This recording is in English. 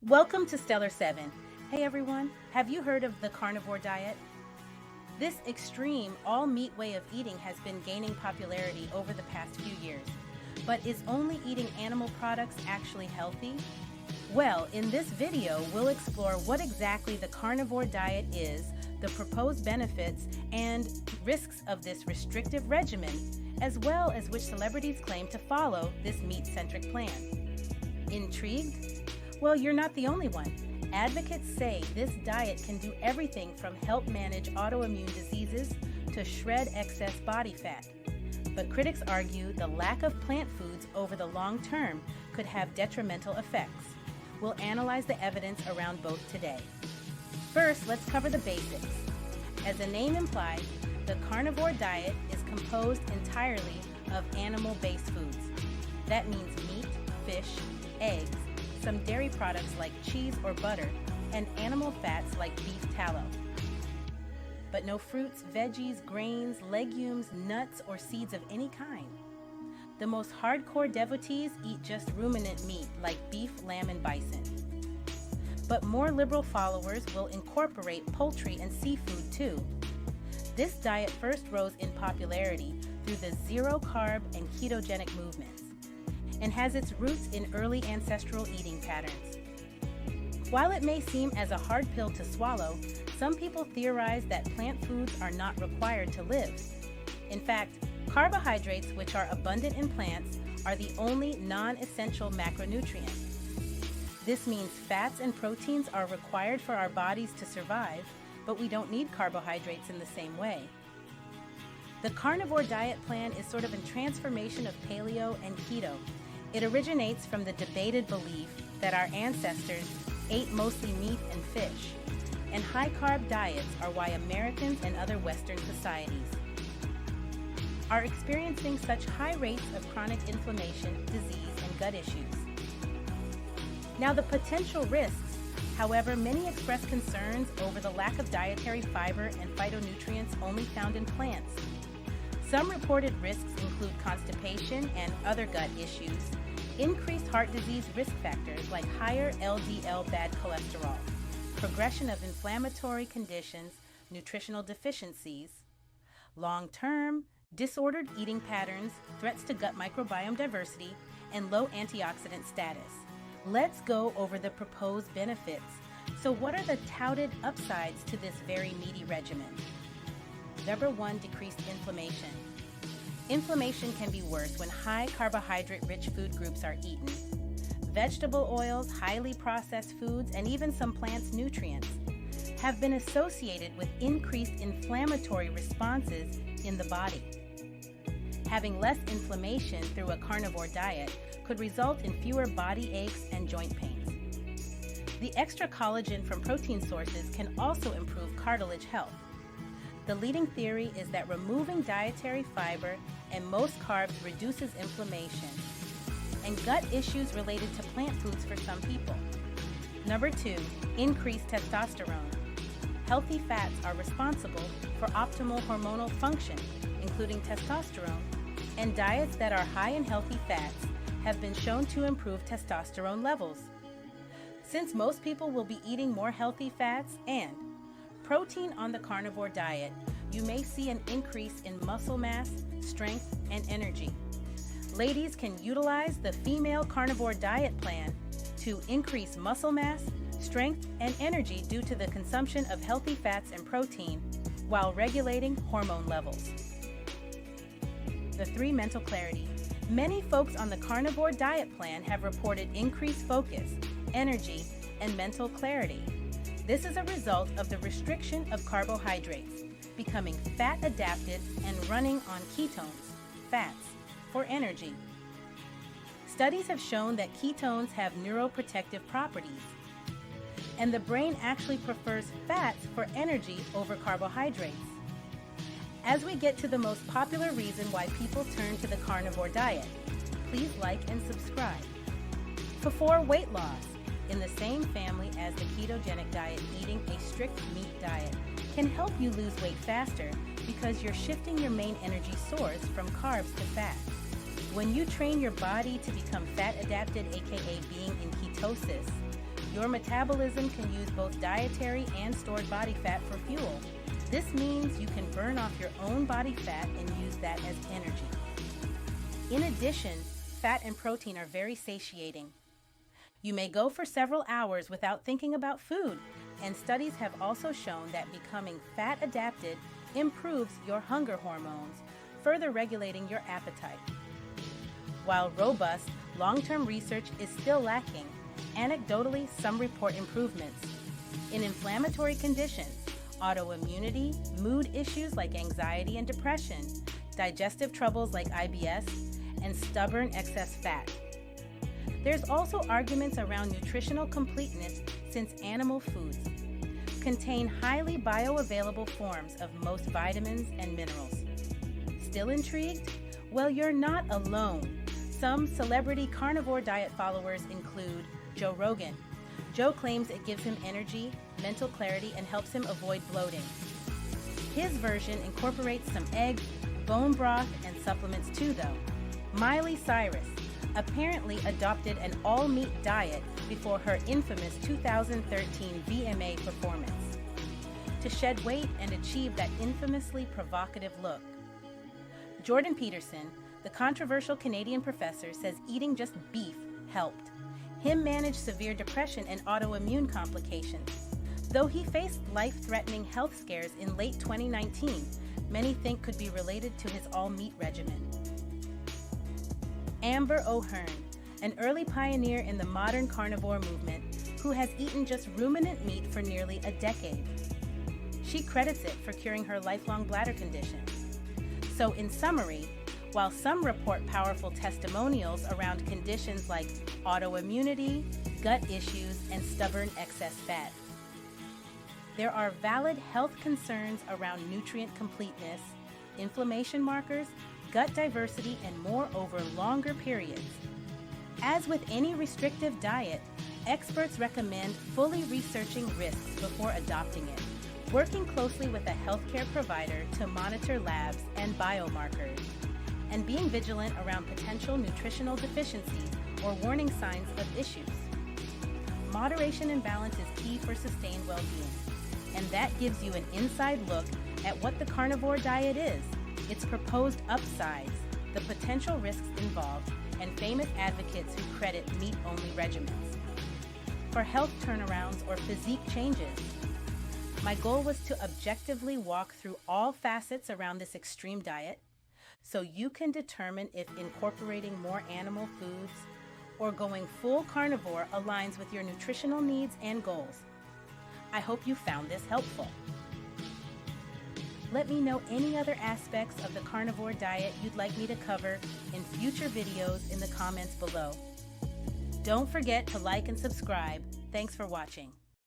Welcome to Stellar 7. Hey everyone, have you heard of the carnivore diet? This extreme, all-meat way of eating has been gaining popularity over the past few years. But is only eating animal products actually healthy? Well, in this video, we'll explore what exactly the carnivore diet is, the proposed benefits, and risks of this restrictive regimen, as well as which celebrities claim to follow this meat-centric plan. Intrigued? Well, you're not the only one. Advocates say this diet can do everything from help manage autoimmune diseases to shred excess body fat. But critics argue the lack of plant foods over the long term could have detrimental effects. We'll analyze the evidence around both today. First, let's cover the basics. As the name implies, the carnivore diet is composed entirely of animal-based foods. That means meat, fish, eggs, some dairy products like cheese or butter, and animal fats like beef tallow. But no fruits, veggies, grains, legumes, nuts, or seeds of any kind. The most hardcore devotees eat just ruminant meat like beef, lamb, and bison. But more liberal followers will incorporate poultry and seafood too. This diet first rose in popularity through the zero-carb and ketogenic movements, and has its roots in early ancestral eating patterns. While it may seem as a hard pill to swallow, some people theorize that plant foods are not required to live. In fact, carbohydrates, which are abundant in plants, are the only non-essential macronutrient. This means fats and proteins are required for our bodies to survive, but we don't need carbohydrates in the same way. The carnivore diet plan is sort of a transformation of paleo and keto. It originates from the debated belief that our ancestors ate mostly meat and fish, and high-carb diets are why Americans and other Western societies are experiencing such high rates of chronic inflammation, disease, and gut issues. Now, the potential risks, however, many express concerns over the lack of dietary fiber and phytonutrients only found in plants. Some reported risks include constipation and other gut issues, increased heart disease risk factors like higher LDL bad cholesterol, progression of inflammatory conditions, nutritional deficiencies, long-term, disordered eating patterns, threats to gut microbiome diversity, and low antioxidant status. Let's go over the proposed benefits. So what are the touted upsides to this very meaty regimen? Number 1, decreased inflammation. Inflammation can be worse when high carbohydrate-rich food groups are eaten. Vegetable oils, highly processed foods, and even some plants' nutrients have been associated with increased inflammatory responses in the body. Having less inflammation through a carnivore diet could result in fewer body aches and joint pains. The extra collagen from protein sources can also improve cartilage health. The leading theory is that removing dietary fiber and most carbs reduces inflammation and gut issues related to plant foods for some people. Number 2, increased testosterone. Healthy fats are responsible for optimal hormonal function, including testosterone, and diets that are high in healthy fats have been shown to improve testosterone levels. Since most people will be eating more healthy fats and protein on the carnivore diet, you may see an increase in muscle mass, strength, and energy. Ladies can utilize the female carnivore diet plan to increase muscle mass, strength, and energy due to the consumption of healthy fats and protein while regulating hormone levels. The 3, mental clarity. Many folks on the carnivore diet plan have reported increased focus, energy, and mental clarity. This is a result of the restriction of carbohydrates, becoming fat adapted and running on ketones, fats, for energy. Studies have shown that ketones have neuroprotective properties, and the brain actually prefers fats for energy over carbohydrates. As we get to the most popular reason why people turn to the carnivore diet, please like and subscribe. For 4, weight loss. In the same family as the ketogenic diet, eating a strict meat diet can help you lose weight faster because you're shifting your main energy source from carbs to fat. When you train your body to become fat adapted, aka being in ketosis, Your metabolism can use both dietary and stored body fat for fuel. This means you can burn off your own body fat and use that as energy. In addition, fat and protein are very satiating. You may go for several hours without thinking about food, and studies have also shown that becoming fat adapted improves your hunger hormones, further regulating your appetite. While robust, long-term research is still lacking, anecdotally, some report improvements. In inflammatory conditions, autoimmunity, mood issues like anxiety and depression, digestive troubles like IBS, and stubborn excess fat. There's also arguments around nutritional completeness since animal foods contain highly bioavailable forms of most vitamins and minerals. Still intrigued? Well, you're not alone. Some celebrity carnivore diet followers include Joe Rogan. Joe claims it gives him energy, mental clarity, and helps him avoid bloating. His version incorporates some egg, bone broth, and supplements too, though. Miley Cyrus apparently adopted an all-meat diet before her infamous 2013 VMA performance to shed weight and achieve that infamously provocative look. Jordan Peterson, the controversial Canadian professor, says eating just beef helped him manage severe depression and autoimmune complications. Though he faced life-threatening health scares in late 2019, many think could be related to his all-meat regimen. Amber O'Hearn, an early pioneer in the modern carnivore movement, who has eaten just ruminant meat for nearly a decade. She credits it for curing her lifelong bladder condition. So in summary, while some report powerful testimonials around conditions like autoimmunity, gut issues, and stubborn excess fat, there are valid health concerns around nutrient completeness, inflammation markers, gut diversity, and more over longer periods. As with any restrictive diet, experts recommend fully researching risks before adopting it, working closely with a healthcare provider to monitor labs and biomarkers, and being vigilant around potential nutritional deficiencies or warning signs of issues. Moderation and balance is key for sustained well-being, and that gives you an inside look at what the carnivore diet is, its proposed upsides, the potential risks involved, and famous advocates who credit meat-only regimens. For health turnarounds or physique changes, my goal was to objectively walk through all facets around this extreme diet, so you can determine if incorporating more animal foods or going full carnivore aligns with your nutritional needs and goals. I hope you found this helpful. Let me know any other aspects of the carnivore diet you'd like me to cover in future videos in the comments below. Don't forget to like and subscribe. Thanks for watching.